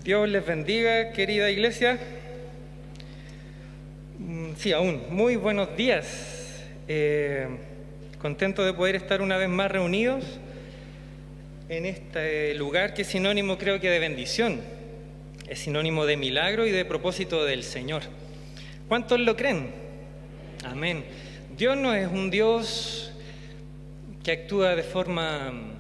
Dios les bendiga, querida iglesia. Sí, aún, muy buenos días. Contento de poder estar una vez más reunidos en este lugar que es sinónimo, creo que, de bendición. Es sinónimo de milagro y de propósito del Señor. ¿Cuántos lo creen? Amén. Dios no es un Dios que actúa de forma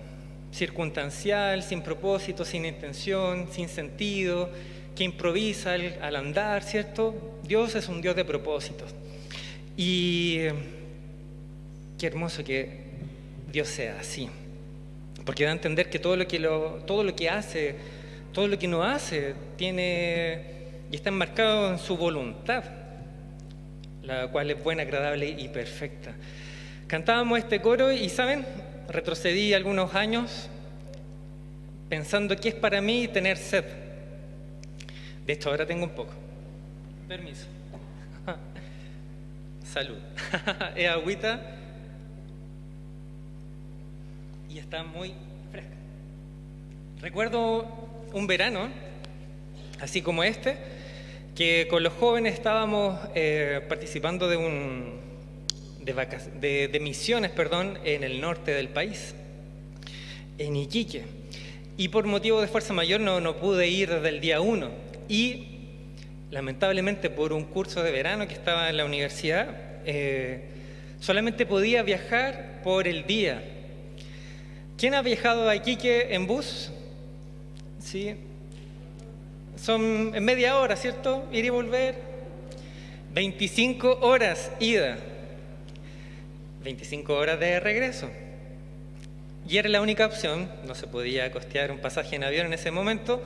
circunstancial, sin propósito, sin intención, sin sentido, que improvisa al andar, ¿cierto? Dios es un Dios de propósitos. Y qué hermoso que Dios sea así, porque da a entender que todo lo que hace, todo lo que no hace, tiene y está enmarcado en su voluntad, la cual es buena, agradable y perfecta. Cantábamos este coro y, ¿saben? Retrocedí algunos años pensando qué es para mí tener sed. De hecho, ahora tengo un poco. Permiso. Salud. Es agüita y está muy fresca. Recuerdo un verano, así como este, que con los jóvenes estábamos participando de misiones, en el norte del país, en Iquique. Y por motivo de fuerza mayor no pude ir desde el día 1. Y lamentablemente por un curso de verano que estaba en la universidad, solamente podía viajar por el día. ¿Quién ha viajado a Iquique en bus? Sí. Son en media hora, ¿cierto? Ir y volver. 25 horas ida. 25 horas de regreso. Y era la única opción, no se podía costear un pasaje en avión en ese momento,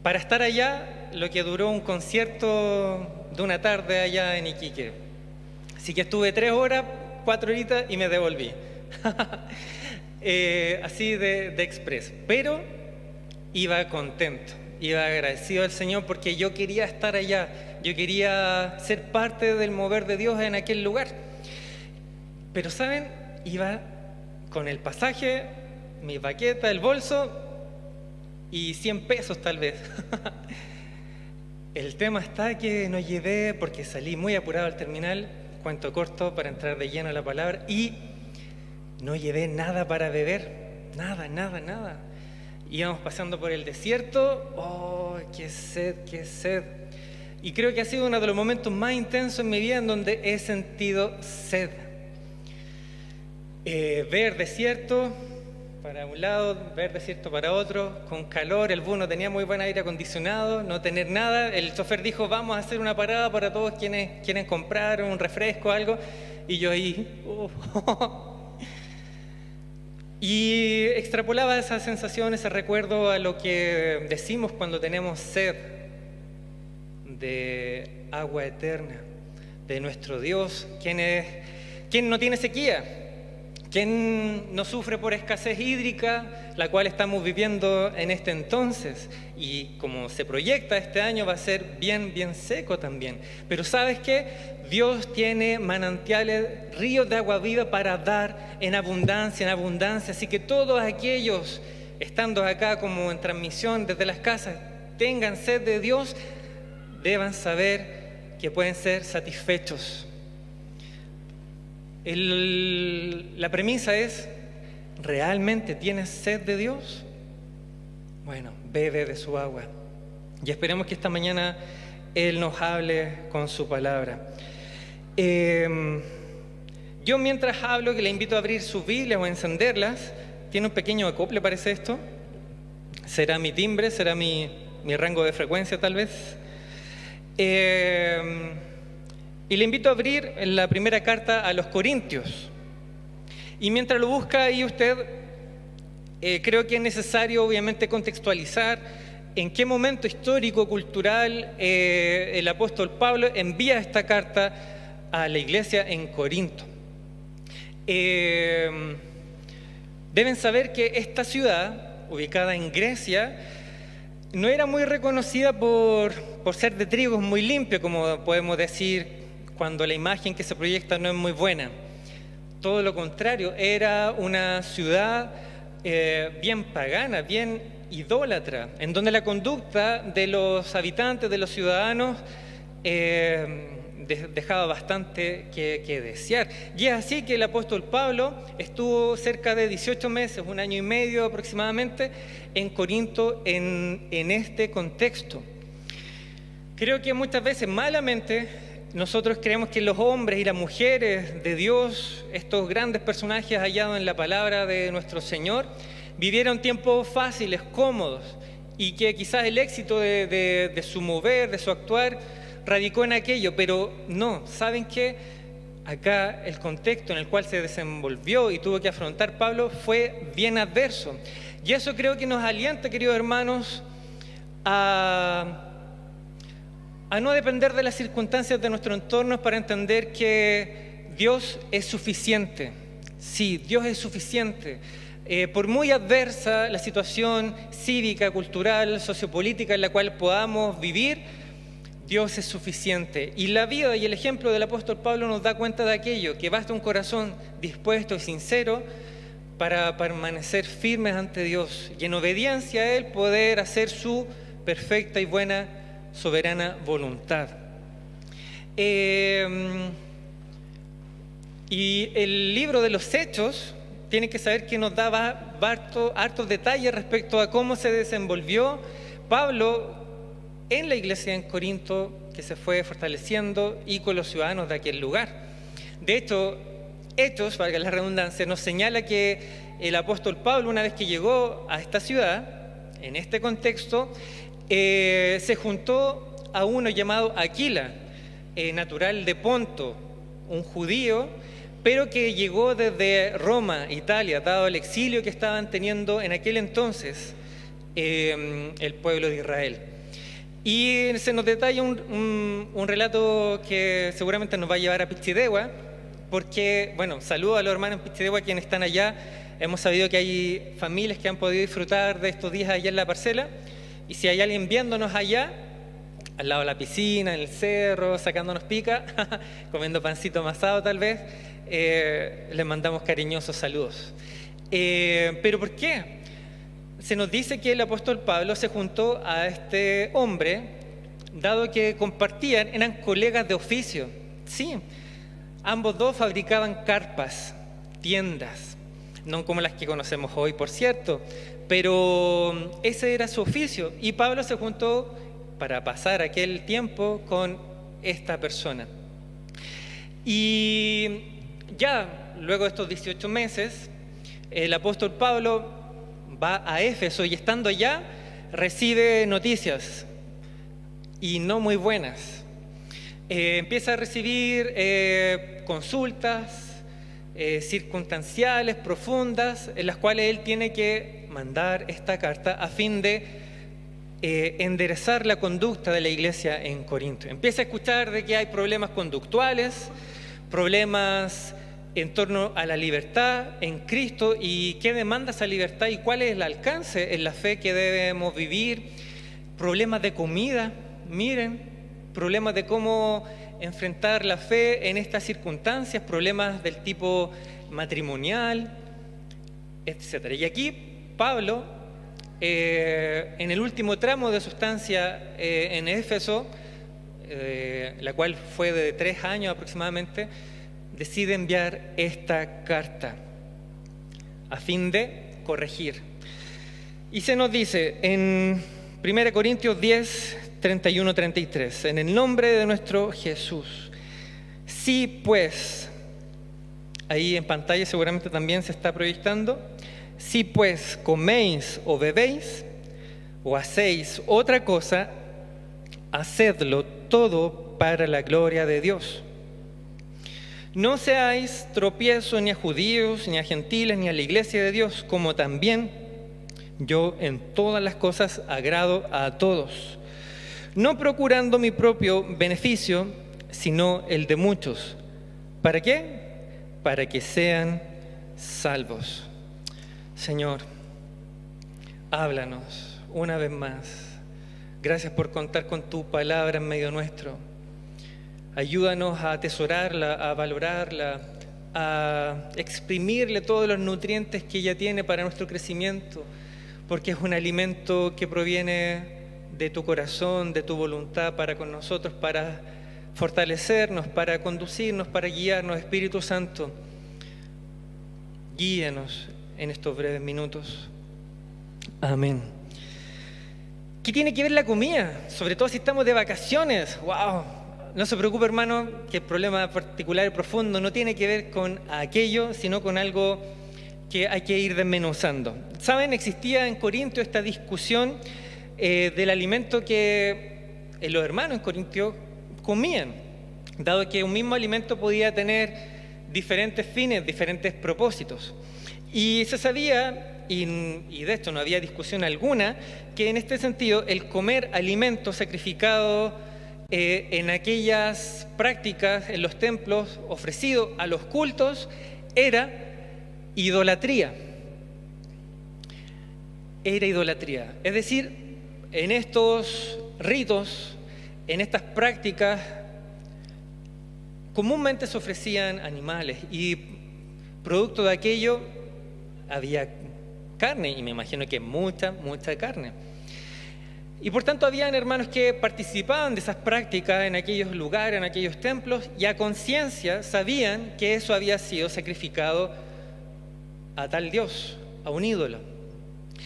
para estar allá, lo que duró un concierto de una tarde allá en Iquique. Así que estuve 3 horas, 4 horitas y me devolví. Así de express. Pero iba contento, iba agradecido al Señor porque yo quería estar allá, yo quería ser parte del mover de Dios en aquel lugar. Pero, ¿saben? Iba con el pasaje, mi baqueta, el bolso y 100 pesos tal vez. El tema está que no llevé, porque salí muy apurado al terminal, cuento corto para entrar de lleno a la palabra, y no llevé nada para beber, nada. Íbamos pasando por el desierto, ¡oh, qué sed, qué sed! Y creo que ha sido uno de los momentos más intensos en mi vida en donde he sentido sed. Ver desierto para un lado, ver desierto para otro, con calor, el bus no tenía muy buen aire acondicionado, no tener nada. El chofer dijo, vamos a hacer una parada para todos quienes quieren comprar un refresco, algo. Y yo ahí... Y extrapolaba esa sensación, ese recuerdo a lo que decimos cuando tenemos sed de agua eterna, de nuestro Dios, quien no tiene sequía. ¿Quién no sufre por escasez hídrica, la cual estamos viviendo en este entonces? Y como se proyecta este año va a ser bien seco también. Pero ¿sabes qué? Dios tiene manantiales, ríos de agua viva para dar en abundancia. Así que todos aquellos, estando acá como en transmisión desde las casas, tengan sed de Dios, deban saber que pueden ser satisfechos. La premisa es, ¿realmente tienes sed de Dios? Bueno, bebe de su agua. Y esperemos que esta mañana Él nos hable con su palabra. Yo mientras hablo, que le invito a abrir sus Biblias o a encenderlas, tiene un pequeño acople, parece esto. Será mi timbre, será mi rango de frecuencia tal vez. Y le invito a abrir en la primera carta a los Corintios. Y mientras lo busca ahí usted, creo que es necesario obviamente contextualizar en qué momento histórico, cultural, el apóstol Pablo envía esta carta a la iglesia en Corinto. Deben saber que esta ciudad, ubicada en Grecia, no era muy reconocida por ser de trigos muy limpio, como podemos decir cuando la imagen que se proyecta no es muy buena. Todo lo contrario, era una ciudad bien pagana, bien idólatra, en donde la conducta de los habitantes, de los ciudadanos, dejaba bastante que desear. Y es así que el apóstol Pablo estuvo cerca de 18 meses, un año y medio aproximadamente, en Corinto en este contexto. Creo que muchas veces malamente nosotros creemos que los hombres y las mujeres de Dios, estos grandes personajes hallados en la palabra de nuestro Señor, vivieron tiempos fáciles, cómodos, y que quizás el éxito de su mover, de su actuar, radicó en aquello, pero no, ¿saben qué? Acá el contexto en el cual se desenvolvió y tuvo que afrontar Pablo fue bien adverso. Y eso creo que nos alienta, queridos hermanos, a no depender de las circunstancias de nuestro entorno para entender que Dios es suficiente. Sí, Dios es suficiente. Por muy adversa la situación cívica, cultural, sociopolítica en la cual podamos vivir, Dios es suficiente. Y la vida y el ejemplo del apóstol Pablo nos da cuenta de aquello, que basta un corazón dispuesto y sincero para permanecer firmes ante Dios y en obediencia a Él poder hacer su perfecta y buena, soberana voluntad. Y el libro de los Hechos tiene que saber que nos daba hartos detalles respecto a cómo se desenvolvió Pablo en la iglesia en Corinto, que se fue fortaleciendo, y con los ciudadanos de aquel lugar. De hecho, Hechos, valga la redundancia, nos señala que el apóstol Pablo, una vez que llegó a esta ciudad, en este contexto, se juntó a uno llamado Aquila, natural de Ponto, un judío, pero que llegó desde Roma, Italia, dado el exilio que estaban teniendo en aquel entonces el pueblo de Israel. Y se nos detalla un relato que seguramente nos va a llevar a Pichidegua, porque, bueno, saludo a los hermanos en Pichidegua quienes están allá. Hemos sabido que hay familias que han podido disfrutar de estos días allá en la parcela, y si hay alguien viéndonos allá, al lado de la piscina, en el cerro, sacándonos pica, comiendo pancito amasado tal vez, les mandamos cariñosos saludos. ¿Pero por qué? Se nos dice que el apóstol Pablo se juntó a este hombre, dado que compartían, eran colegas de oficio. Sí, ambos dos fabricaban carpas, tiendas, no como las que conocemos hoy, por cierto, pero ese era su oficio. Y Pablo se juntó para pasar aquel tiempo con esta persona. Y ya luego de estos 18 meses, el apóstol Pablo va a Éfeso y estando allá recibe noticias y no muy buenas. Empieza a recibir consultas circunstanciales, profundas, en las cuales él tiene que mandar esta carta a fin de enderezar la conducta de la iglesia en Corinto. Empieza a escuchar de que hay problemas conductuales, problemas en torno a la libertad en Cristo y qué demanda esa libertad y cuál es el alcance en la fe que debemos vivir, problemas de comida, miren, problemas de cómo enfrentar la fe en estas circunstancias, problemas del tipo matrimonial, etc. Y aquí Pablo, en el último tramo de su estancia en Éfeso, la cual fue de 3 años aproximadamente, decide enviar esta carta a fin de corregir. Y se nos dice en 1 Corintios 10, 31, 33, en el nombre de nuestro Jesús, si pues, ahí en pantalla seguramente también se está proyectando, si pues coméis o bebéis o hacéis otra cosa, hacedlo todo para la gloria de Dios. No seáis tropiezo ni a judíos, ni a gentiles, ni a la iglesia de Dios, como también yo en todas las cosas agrado a todos, no procurando mi propio beneficio, sino el de muchos. ¿Para qué? Para que sean salvos. Señor, háblanos una vez más. Gracias por contar con tu palabra en medio nuestro. Ayúdanos a atesorarla, a valorarla, a exprimirle todos los nutrientes que ella tiene para nuestro crecimiento, porque es un alimento que proviene de tu corazón, de tu voluntad para con nosotros, para fortalecernos, para conducirnos, para guiarnos. Espíritu Santo, guíanos en estos breves minutos. Amén. ¿Qué tiene que ver la comida? Sobre todo si estamos de vacaciones. ¡Wow! No se preocupe, hermano, que el problema particular y profundo no tiene que ver con aquello, sino con algo que hay que ir desmenuzando. ¿Saben? Existía en Corintio esta discusión del alimento que los hermanos en Corintio comían, dado que un mismo alimento podía tener diferentes fines, diferentes propósitos. Y se sabía, y de esto no había discusión alguna, que en este sentido el comer alimentos sacrificados en aquellas prácticas, en los templos, ofrecidos a los cultos, era idolatría. Era idolatría. Es decir, en estos ritos, en estas prácticas, comúnmente se ofrecían animales y producto de aquello había carne, y me imagino que mucha carne. Y por tanto habían hermanos que participaban de esas prácticas en aquellos lugares, en aquellos templos, y a conciencia sabían que eso había sido sacrificado a tal Dios, a un ídolo.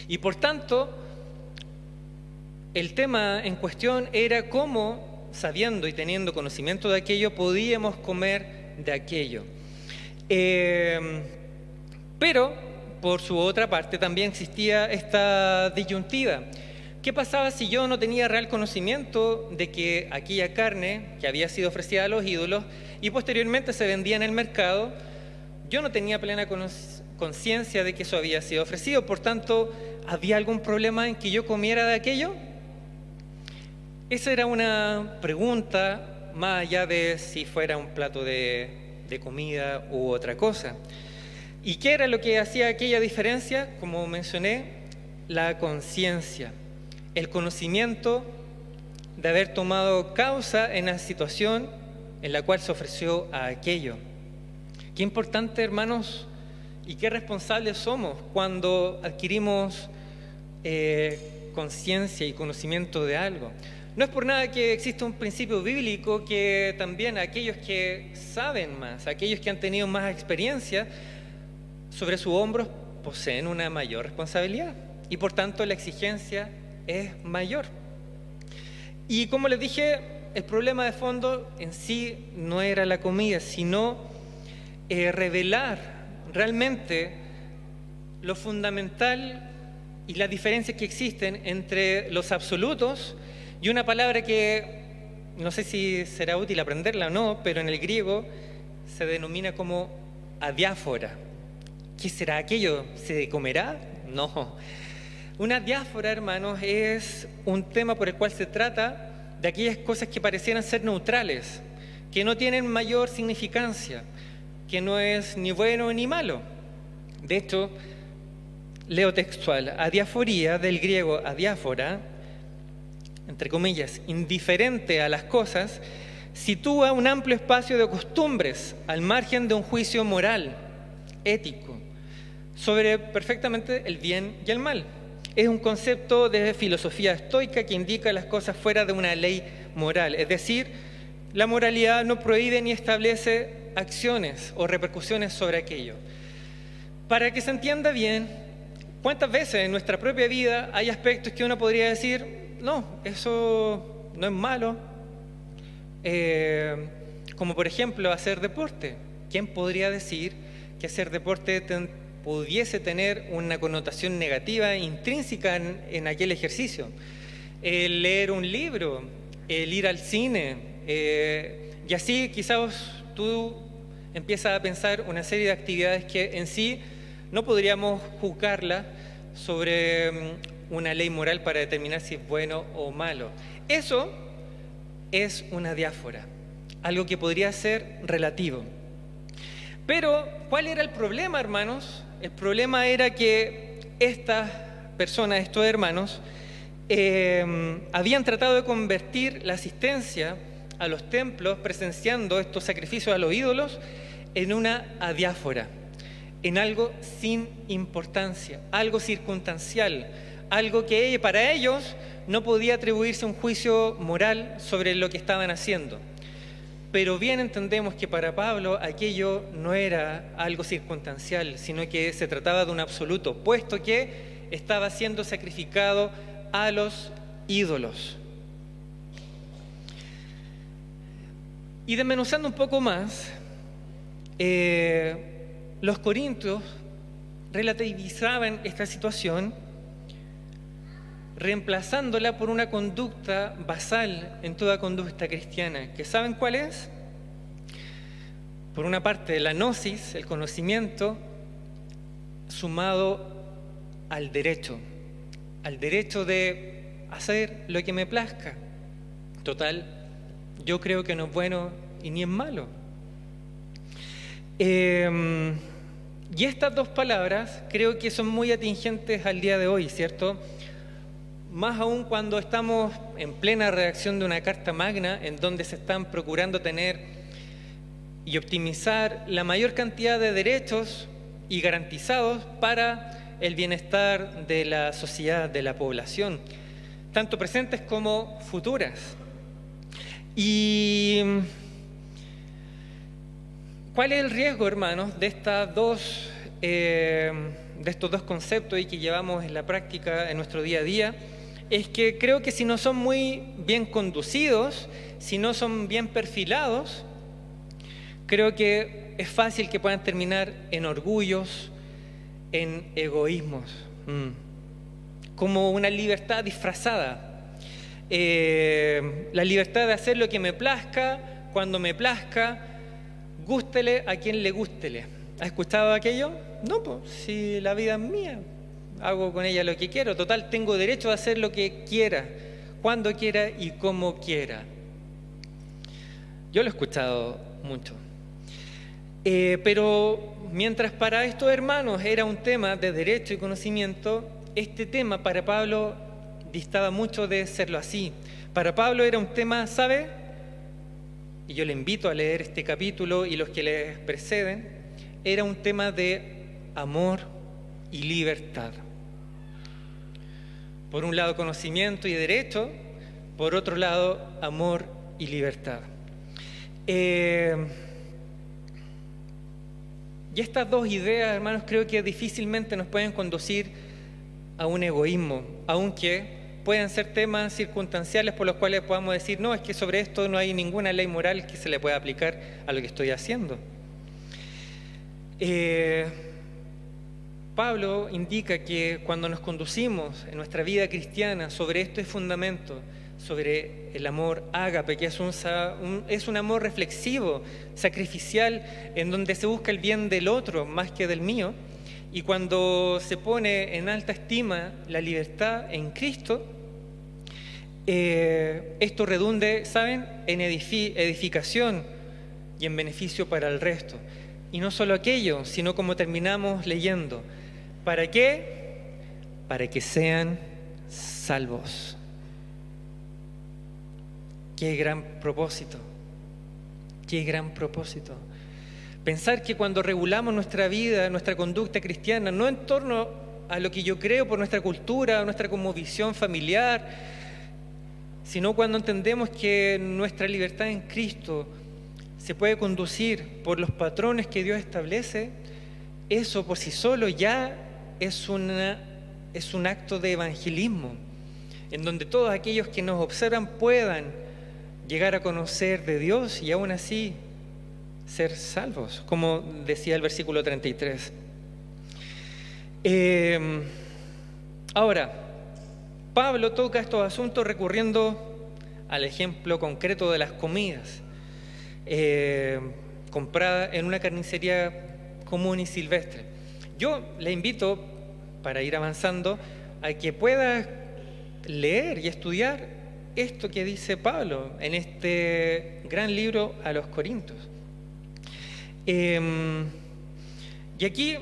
Y por tanto, el tema en cuestión era cómo, sabiendo y teniendo conocimiento de aquello, podíamos comer de aquello. Pero, por su otra parte, también existía esta disyuntiva. ¿Qué pasaba si yo no tenía real conocimiento de que aquella carne que había sido ofrecida a los ídolos y posteriormente se vendía en el mercado, yo no tenía plena conciencia de que eso había sido ofrecido? Por tanto, ¿había algún problema en que yo comiera de aquello? Esa era una pregunta más allá de si fuera un plato de comida u otra cosa. ¿Y qué era lo que hacía aquella diferencia? Como mencioné, la conciencia, el conocimiento de haber tomado causa en la situación en la cual se ofreció a aquello. Qué importante, hermanos, y qué responsables somos cuando adquirimos conciencia y conocimiento de algo. No es por nada que existe un principio bíblico que también aquellos que saben más, aquellos que han tenido más experiencia, sobre sus hombros poseen una mayor responsabilidad y por tanto la exigencia es mayor. Y como les dije, el problema de fondo en sí no era la comida, sino revelar realmente lo fundamental y las diferencias que existen entre los absolutos y una palabra que no sé si será útil aprenderla o no, pero en el griego se denomina como adiáfora. ¿Qué será aquello? ¿Se comerá? No. Una diáfora, hermanos, es un tema por el cual se trata de aquellas cosas que parecieran ser neutrales, que no tienen mayor significancia, que no es ni bueno ni malo. De hecho, leo textual, adiaforía, del griego adiáfora, entre comillas, indiferente a las cosas, sitúa un amplio espacio de costumbres al margen de un juicio moral, ético, sobre perfectamente el bien y el mal. Es un concepto de filosofía estoica que indica las cosas fuera de una ley moral, es decir, la moralidad no prohíbe ni establece acciones o repercusiones sobre aquello. Para que se entienda bien, ¿cuántas veces en nuestra propia vida hay aspectos que uno podría decir, no, eso no es malo? Como por ejemplo hacer deporte. ¿Quién podría decir que hacer deporte pudiese tener una connotación negativa intrínseca en aquel ejercicio? El leer un libro, el ir al cine, y así quizás tú empiezas a pensar una serie de actividades que en sí no podríamos juzgarla sobre una ley moral para determinar si es bueno o malo. Eso es una diáfora, algo que podría ser relativo. Pero, ¿cuál era el problema, hermanos? El problema era que estas personas, estos hermanos, habían tratado de convertir la asistencia a los templos, presenciando estos sacrificios a los ídolos, en una adiáfora, en algo sin importancia, algo circunstancial, algo que para ellos no podía atribuirse un juicio moral sobre lo que estaban haciendo. Pero bien entendemos que para Pablo aquello no era algo circunstancial, sino que se trataba de un absoluto, puesto que estaba siendo sacrificado a los ídolos. Y desmenuzando un poco más, los corintios relativizaban esta situación reemplazándola por una conducta basal en toda conducta cristiana, que ¿saben cuál es? Por una parte, la gnosis, el conocimiento, sumado al derecho de hacer lo que me plazca. Total, yo creo que no es bueno y ni es malo. Y estas dos palabras creo que son muy atingentes al día de hoy, ¿cierto? Más aún cuando estamos en plena redacción de una carta magna en donde se están procurando tener y optimizar la mayor cantidad de derechos y garantizados para el bienestar de la sociedad, de la población, tanto presentes como futuras. ¿Y cuál es el riesgo, hermanos, de estos dos conceptos y que llevamos en la práctica en nuestro día a día? Es que creo que si no son muy bien conducidos, si no son bien perfilados, creo que es fácil que puedan terminar en orgullos, en egoísmos, como una libertad disfrazada. La libertad de hacer lo que me plazca, cuando me plazca, gústele a quien le gústele. ¿Has escuchado aquello? No, pues si la vida es mía, hago con ella lo que quiero. Total, tengo derecho a hacer lo que quiera, cuando quiera y como quiera. Yo lo he escuchado mucho. Pero mientras para estos hermanos era un tema de derecho y conocimiento, este tema para Pablo distaba mucho de serlo así. Para Pablo era un tema, ¿sabe? Y yo le invito a leer este capítulo y los que les preceden. Era un tema de amor y libertad. Por un lado, conocimiento y derecho, por otro lado, amor y libertad. Y estas dos ideas, hermanos, creo que difícilmente nos pueden conducir a un egoísmo, aunque puedan ser temas circunstanciales por los cuales podamos decir, no, es que sobre esto no hay ninguna ley moral que se le pueda aplicar a lo que estoy haciendo. Pablo indica que cuando nos conducimos en nuestra vida cristiana sobre estos fundamentos, sobre el amor ágape, que es un amor reflexivo, sacrificial, en donde se busca el bien del otro más que del mío, y cuando se pone en alta estima la libertad en Cristo, esto redunde, ¿saben?, en edificación y en beneficio para el resto. Y no solo aquello, sino como terminamos leyendo. ¿Para qué? Para que sean salvos. ¡Qué gran propósito! ¡Qué gran propósito! Pensar que cuando regulamos nuestra vida, nuestra conducta cristiana, no en torno a lo que yo creo por nuestra cultura, nuestra cosmovisión familiar, sino cuando entendemos que nuestra libertad en Cristo se puede conducir por los patrones que Dios establece, eso por sí solo ya es un acto de evangelismo, en donde todos aquellos que nos observan puedan llegar a conocer de Dios y aún así ser salvos, como decía el versículo 33. Ahora, Pablo toca estos asuntos recurriendo al ejemplo concreto de las comidas compradas en una carnicería común y silvestre. Yo le invito, para ir avanzando, a que pueda leer y estudiar esto que dice Pablo en este gran libro a los Corintios. Y aquí,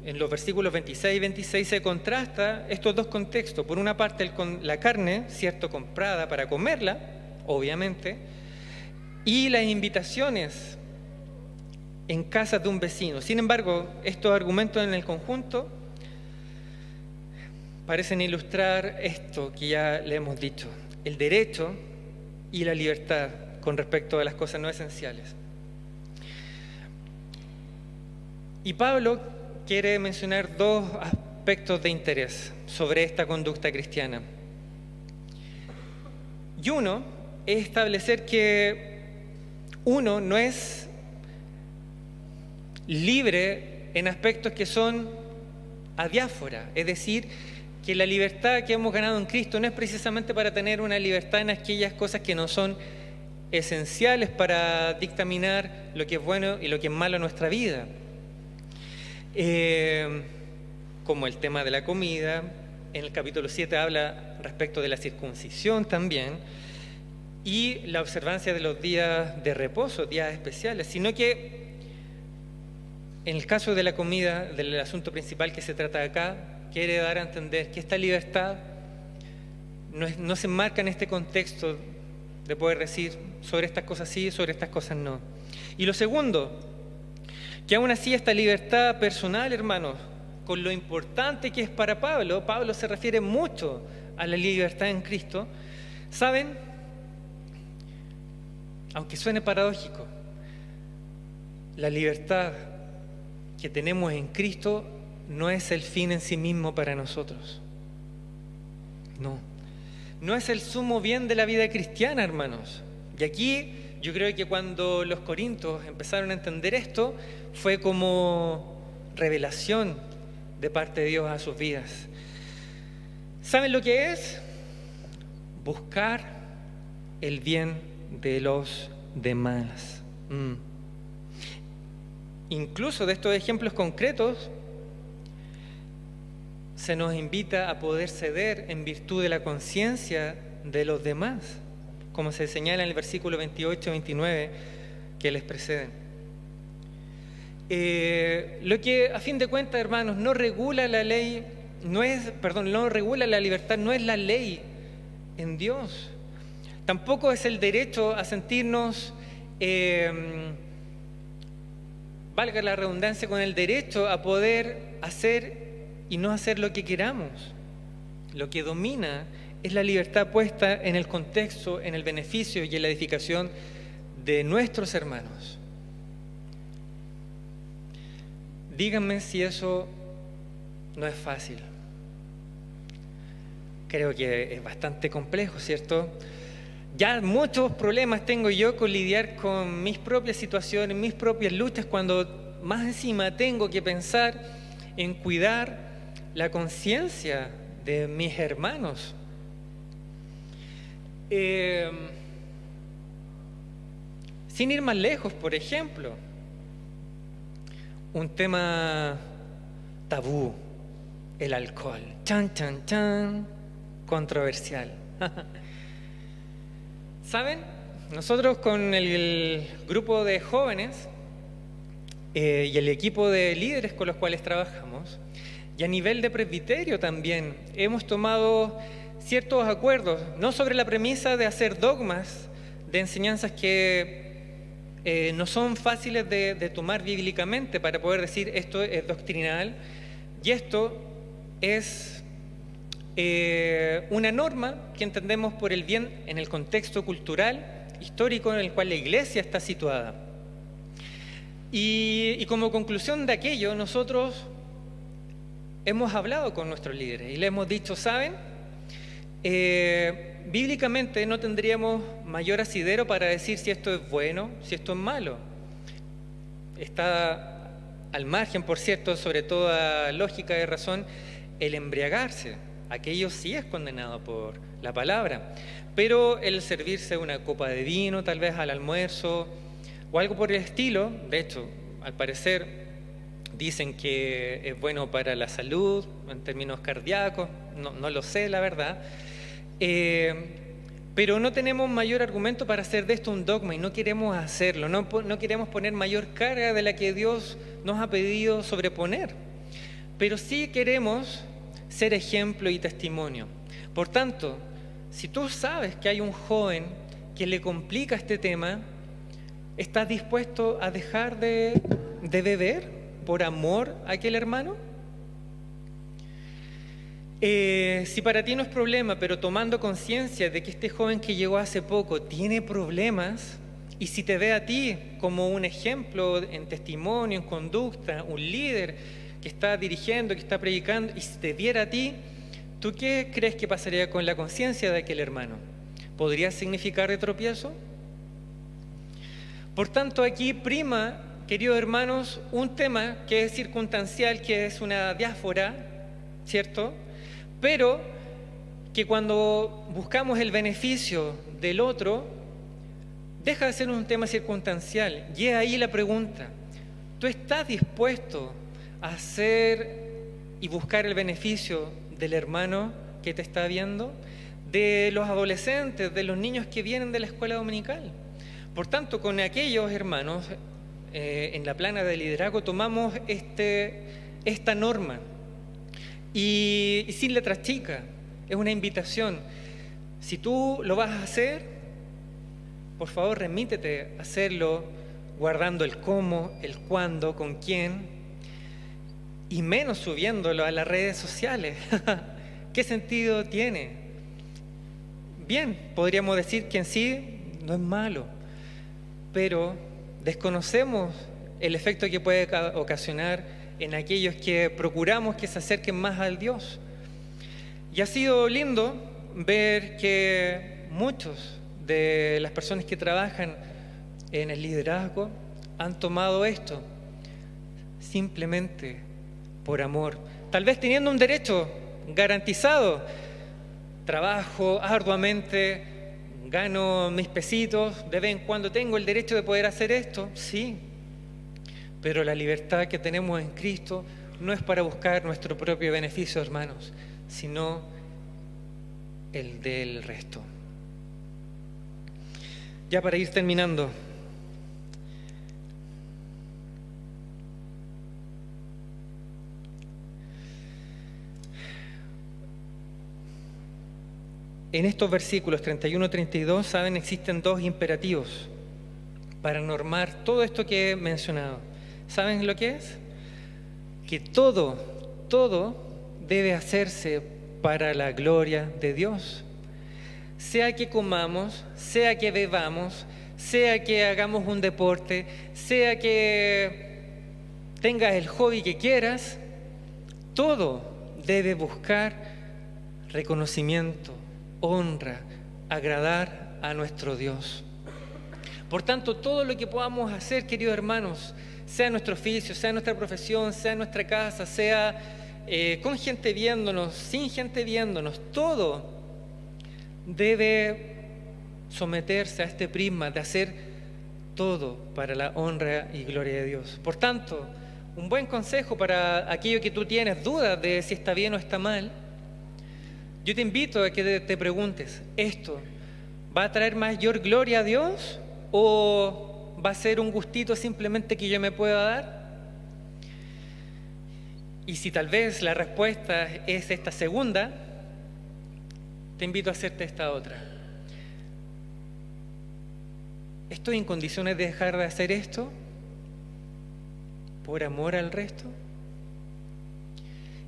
en los versículos 26 y 26, se contrasta estos dos contextos. Por una parte, la carne, cierto, comprada para comerla, obviamente, y las invitaciones en casa de un vecino. Sin embargo, estos argumentos en el conjunto parecen ilustrar esto que ya le hemos dicho, el derecho y la libertad con respecto a las cosas no esenciales. Y Pablo quiere mencionar dos aspectos de interés sobre esta conducta cristiana. Y uno es establecer que uno no es libre en aspectos que son adiáfora, es decir, que la libertad que hemos ganado en Cristo no es precisamente para tener una libertad en aquellas cosas que no son esenciales para dictaminar lo que es bueno y lo que es malo en nuestra vida. Como el tema de la comida, en el capítulo 7 habla respecto de la circuncisión también, y la observancia de los días de reposo, días especiales, sino que en el caso de la comida, del asunto principal que se trata acá, quiere dar a entender que esta libertad no se enmarca en este contexto de poder decir sobre estas cosas sí, sobre estas cosas no. Y lo segundo, que aún así esta libertad personal, hermanos, con lo importante que es para Pablo, Pablo se refiere mucho a la libertad en Cristo, ¿saben? Aunque suene paradójico, la libertad que tenemos en Cristo no es el fin en sí mismo para nosotros. No es el sumo bien de la vida cristiana, hermanos. Y aquí yo creo que cuando los corintios empezaron a entender esto, fue como revelación de parte de Dios a sus vidas. ¿Saben lo que es? Buscar el bien de los demás. Incluso de estos ejemplos concretos se nos invita a poder ceder en virtud de la conciencia de los demás, como se señala en el versículo 28-29 que les preceden. Lo que a fin de cuentas, hermanos, no regula la ley, no regula la libertad, no es la ley en Dios. Tampoco es el derecho a sentirnos, valga la redundancia, con el derecho a poder hacer y no hacer lo que queramos. Lo que domina es la libertad puesta en el contexto, en el beneficio y en la edificación de nuestros hermanos. Díganme si eso no es fácil. Creo que es bastante complejo, ¿cierto? Ya muchos problemas tengo yo con lidiar con mis propias situaciones, mis propias luchas, cuando más encima tengo que pensar en cuidar la conciencia de mis hermanos. Sin ir más lejos, por ejemplo, un tema tabú, el alcohol. Chan, chan, chan, controversial. ¿Saben? Nosotros con el grupo de jóvenes y el equipo de líderes con los cuales trabajamos, y a nivel de presbiterio también, hemos tomado ciertos acuerdos, no sobre la premisa de hacer dogmas de enseñanzas que no son fáciles de tomar bíblicamente para poder decir esto es doctrinal y esto es una norma que entendemos por el bien en el contexto cultural, histórico en el cual la iglesia está situada. Y como conclusión de aquello, nosotros hemos hablado con nuestros líderes y le hemos dicho, ¿saben? Bíblicamente no tendríamos mayor asidero para decir si esto es bueno, si esto es malo. Está al margen, por cierto, sobre toda lógica y razón, el embriagarse. Aquello sí es condenado por la palabra. Pero el servirse una copa de vino, tal vez al almuerzo, o algo por el estilo, de hecho, al parecer dicen que es bueno para la salud, en términos cardíacos, no lo sé, la verdad. Pero no tenemos mayor argumento para hacer de esto un dogma y no queremos hacerlo, no queremos poner mayor carga de la que Dios nos ha pedido sobreponer. Pero sí queremos ser ejemplo y testimonio. Por tanto, si tú sabes que hay un joven que le complica este tema, ¿estás dispuesto a dejar de de beber por amor a aquel hermano? Si para ti no es problema, pero tomando conciencia de que este joven que llegó hace poco tiene problemas, y si te ve a ti como un ejemplo en testimonio, en conducta, un líder que está dirigiendo, que está predicando, y si te viera a ti, ¿tú qué crees que pasaría con la conciencia de aquel hermano? ¿Podría significar de tropiezo? Por tanto, aquí prima, queridos hermanos, un tema que es circunstancial, que es una diáfora, ¿cierto? Pero que cuando buscamos el beneficio del otro, deja de ser un tema circunstancial. Y es ahí la pregunta: ¿tú estás dispuesto a hacer y buscar el beneficio del hermano que te está viendo? De los adolescentes, de los niños que vienen de la escuela dominical. Por tanto, con aquellos hermanos, en la plana de liderazgo tomamos esta norma. Y sin letra chica, es una invitación. Si tú lo vas a hacer, por favor remítete a hacerlo guardando el cómo, el cuándo, con quién, y menos subiéndolo a las redes sociales. ¿Qué sentido tiene? Bien, podríamos decir que en sí no es malo, pero desconocemos el efecto que puede ocasionar en aquellos que procuramos que se acerquen más al Dios. Y ha sido lindo ver que muchos de las personas que trabajan en el liderazgo han tomado esto simplemente por amor, tal vez teniendo un derecho garantizado. Trabajo arduamente, gano mis pesitos, de vez en cuando tengo el derecho de poder hacer esto, sí. Pero la libertad que tenemos en Cristo no es para buscar nuestro propio beneficio, hermanos, sino el del resto. Ya para ir terminando, en estos versículos 31 y 32, saben, existen dos imperativos para normar todo esto que he mencionado. ¿Saben lo que es? Que todo debe hacerse para la gloria de Dios. Sea que comamos, sea que bebamos, sea que hagamos un deporte, sea que tengas el hobby que quieras, todo debe buscar reconocimiento, honra, agradar a nuestro Dios. Por tanto, todo lo que podamos hacer, queridos hermanos, sea nuestro oficio, sea nuestra profesión, sea nuestra casa, sea con gente viéndonos, sin gente viéndonos, todo debe someterse a este prisma de hacer todo para la honra y gloria de Dios. Por tanto, un buen consejo para aquello que tú tienes dudas de si está bien o está mal, yo te invito a que te preguntes, ¿esto va a traer mayor gloria a Dios o va a ser un gustito simplemente que yo me pueda dar? Y si tal vez la respuesta es esta segunda, te invito a hacerte esta otra. ¿Estoy en condiciones de dejar de hacer esto por amor al resto?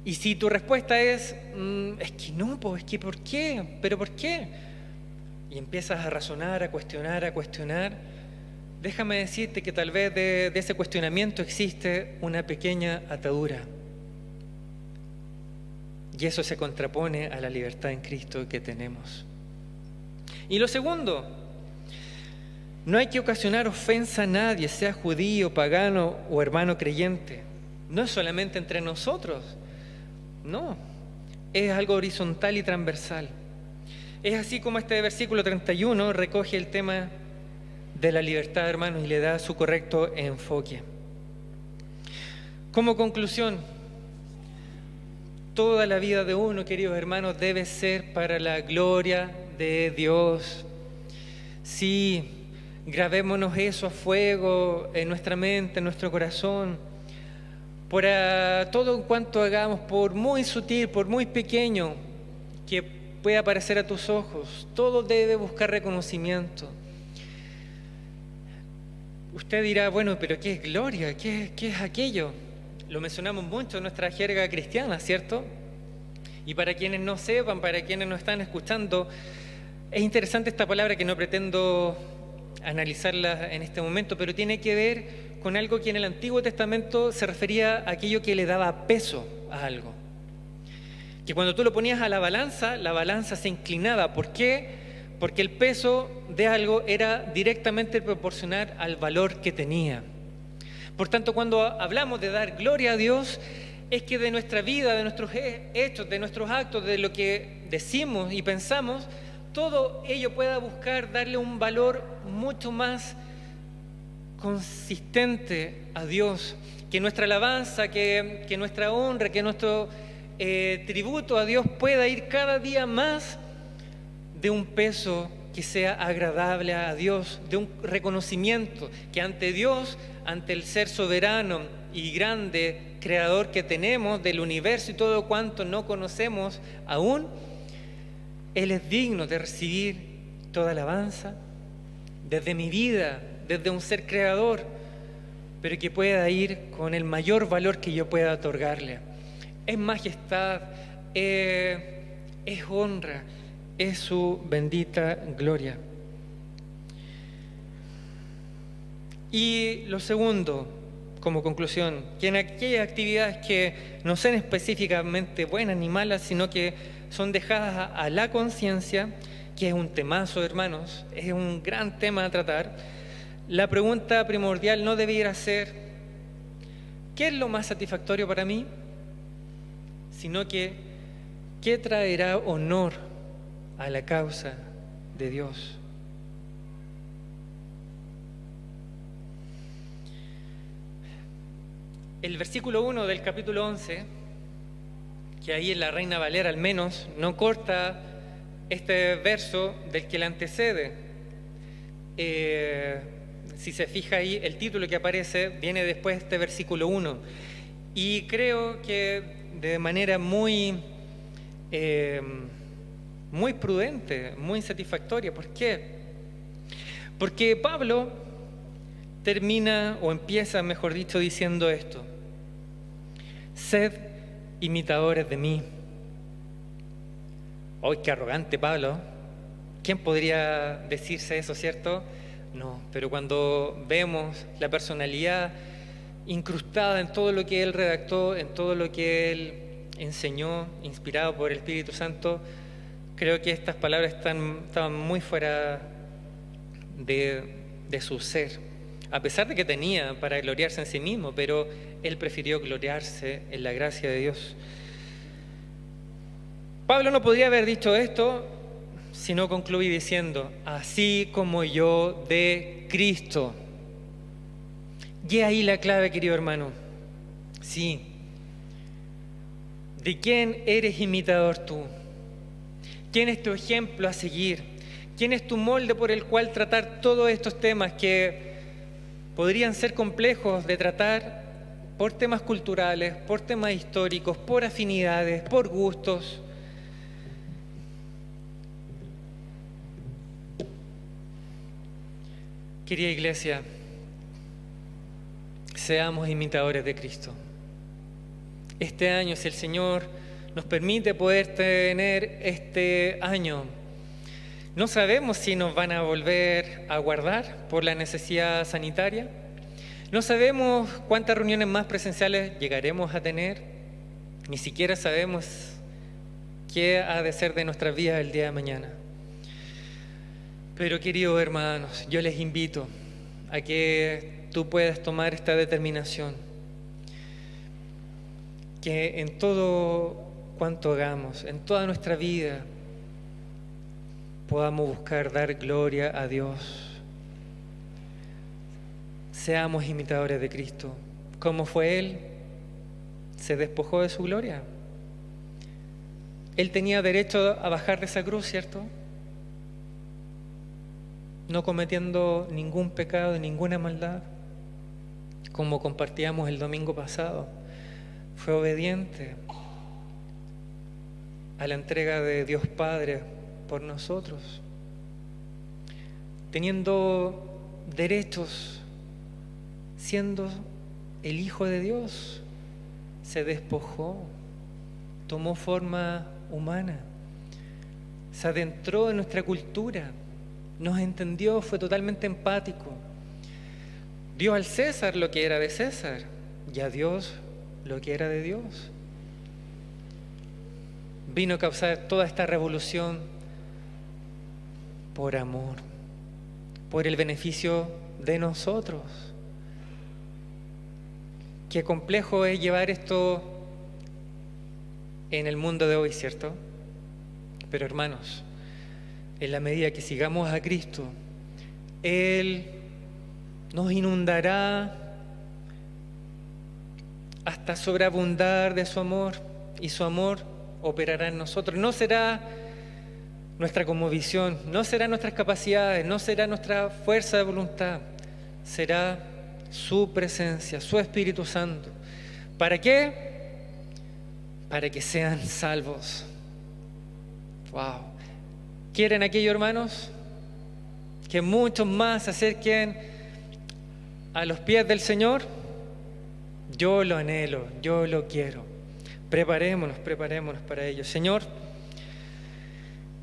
Y si tu respuesta es que no, pues es que ¿por qué? ¿Pero por qué? Y empiezas a razonar, a cuestionar, déjame decirte que tal vez de ese cuestionamiento existe una pequeña atadura. Y eso se contrapone a la libertad en Cristo que tenemos. Y lo segundo, no hay que ocasionar ofensa a nadie, sea judío, pagano o hermano creyente. No es solamente entre nosotros, no, es algo horizontal y transversal. Es así como este versículo 31 recoge el tema de la libertad, hermanos, y le da su correcto enfoque. Como conclusión, toda la vida de uno, queridos hermanos, debe ser para la gloria de Dios. Sí, grabémonos eso a fuego en nuestra mente, en nuestro corazón. Para todo en cuanto hagamos, por muy sutil, por muy pequeño que pueda parecer a tus ojos, todo debe buscar reconocimiento. Usted dirá, bueno, pero ¿qué es gloria? ¿Qué es aquello? Lo mencionamos mucho en nuestra jerga cristiana, ¿cierto? Y para quienes no sepan, para quienes no están escuchando, es interesante esta palabra que no pretendo analizarla en este momento, pero tiene que ver con algo que en el Antiguo Testamento se refería a aquello que le daba peso a algo. Que cuando tú lo ponías a la balanza se inclinaba. ¿Por qué? Porque el peso de algo era directamente proporcional al valor que tenía. Por tanto, cuando hablamos de dar gloria a Dios, es que de nuestra vida, de nuestros hechos, de nuestros actos, de lo que decimos y pensamos, todo ello pueda buscar darle un valor mucho más consistente a Dios, que nuestra alabanza, que nuestra honra, que nuestro tributo a Dios pueda ir cada día más de un peso que sea agradable a Dios, de un reconocimiento que ante Dios, ante el ser soberano y grande creador que tenemos del universo y todo cuanto no conocemos aún, Él es digno de recibir toda alabanza desde mi vida, desde un ser creador, pero que pueda ir con el mayor valor que yo pueda otorgarle. Es majestad, es honra, es su bendita gloria. Y lo segundo, como conclusión, que en aquellas actividades que no sean específicamente buenas ni malas, sino que son dejadas a la conciencia, que es un temazo, hermanos, es un gran tema a tratar, la pregunta primordial no debiera ser ¿qué es lo más satisfactorio para mí? Sino que ¿qué traerá honor a la causa de Dios? El versículo 1 del capítulo 11, que ahí en la Reina Valera al menos no corta este verso del que le antecede. Si se fija ahí, el título que aparece viene después de este versículo 1. Y creo que de manera muy prudente, muy satisfactoria. ¿Por qué? Porque Pablo termina, o empieza, mejor dicho, diciendo esto: sed imitadores de mí. ¡Ay, qué arrogante Pablo! ¿Quién podría decirse eso, cierto? No, pero cuando vemos la personalidad incrustada en todo lo que él redactó, en todo lo que él enseñó, inspirado por el Espíritu Santo, creo que estas palabras estaban muy fuera de su ser, a pesar de que tenía para gloriarse en sí mismo, pero él prefirió gloriarse en la gracia de Dios. Pablo no podría haber dicho esto si no concluye diciendo: así como yo de Cristo. Y ahí la clave, querido hermano. Sí. ¿De quién eres imitador tú? ¿Quién es tu ejemplo a seguir? ¿Quién es tu molde por el cual tratar todos estos temas que podrían ser complejos de tratar por temas culturales, por temas históricos, por afinidades, por gustos? Querida iglesia, seamos imitadores de Cristo. Este año, si el Señor nos permite poder tener este año, no sabemos si nos van a volver a guardar por la necesidad sanitaria. No sabemos cuántas reuniones más presenciales llegaremos a tener. Ni siquiera sabemos qué ha de ser de nuestras vidas el día de mañana. Pero queridos hermanos, yo les invito a que tú puedas tomar esta determinación, que en todo cuanto hagamos, en toda nuestra vida, podamos buscar dar gloria a Dios. Seamos imitadores de Cristo. ¿Cómo fue Él? Se despojó de su gloria. Él tenía derecho a bajar de esa cruz, ¿cierto? No cometiendo ningún pecado, ninguna maldad, como compartíamos el domingo pasado. Fue obediente a la entrega de Dios Padre por nosotros, teniendo derechos siendo el Hijo de Dios, se despojó, tomó forma humana, se adentró en nuestra cultura, nos entendió, fue totalmente empático. Dio al César lo que era de César y a Dios lo que era de Dios. Vino a causar toda esta revolución por amor, por el beneficio de nosotros. Qué complejo es llevar esto en el mundo de hoy, ¿cierto? Pero hermanos, en la medida que sigamos a Cristo, Él nos inundará hasta sobreabundar de su amor, y su amor operará en nosotros. No será nuestra cosmovisión, no será nuestras capacidades, no será nuestra fuerza de voluntad, será su presencia, su Espíritu Santo. ¿Para qué? Para que sean salvos. Wow. ¿Quieren aquello, hermanos? Que muchos más se acerquen a los pies del Señor. Yo lo anhelo, yo lo quiero. Preparémonos para ello. Señor,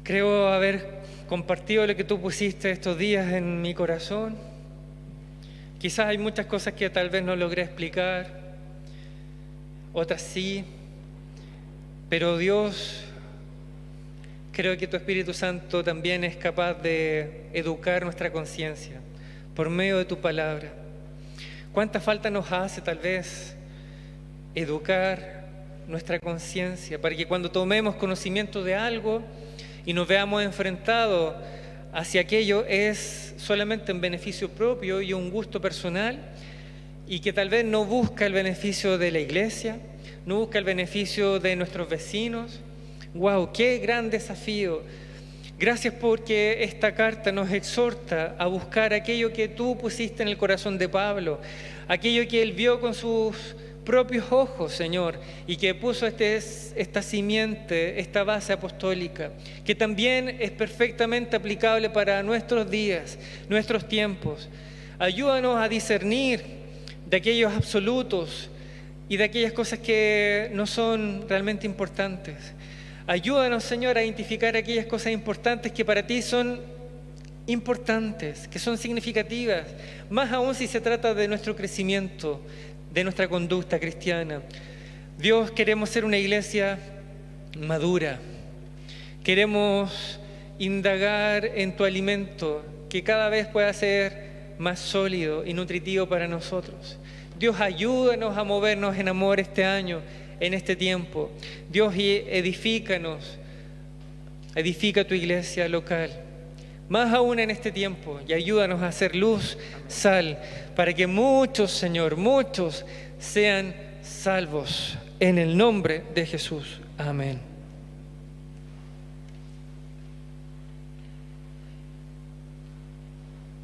creo haber compartido lo que tú pusiste estos días en mi corazón. Quizás hay muchas cosas que tal vez no logré explicar, otras sí, pero Dios, creo que tu Espíritu Santo también es capaz de educar nuestra conciencia por medio de tu palabra. ¿Cuánta falta nos hace tal vez educar nuestra conciencia para que cuando tomemos conocimiento de algo y nos veamos enfrentados hacia aquello es solamente en beneficio propio y un gusto personal, y que tal vez no busca el beneficio de la iglesia, no busca el beneficio de nuestros vecinos? ¡Wow! ¡Qué gran desafío! Gracias porque esta carta nos exhorta a buscar aquello que tú pusiste en el corazón de Pablo, aquello que él vio con sus propios ojos, Señor, y que puso esta simiente, esta base apostólica, que también es perfectamente aplicable para nuestros días, nuestros tiempos. Ayúdanos a discernir de aquellos absolutos y de aquellas cosas que no son realmente importantes. Ayúdanos, Señor, a identificar aquellas cosas importantes que para ti son importantes, que son significativas, más aún si se trata de nuestro crecimiento, de nuestra conducta cristiana. Dios, queremos ser una iglesia madura. Queremos indagar en tu alimento, que cada vez pueda ser más sólido y nutritivo para nosotros. Dios, ayúdanos a movernos en amor este año, en este tiempo. Dios, edifícanos, edifica tu iglesia local, más aún en este tiempo, y ayúdanos a hacer luz, sal, para que muchos, Señor, muchos sean salvos. En el nombre de Jesús. Amén.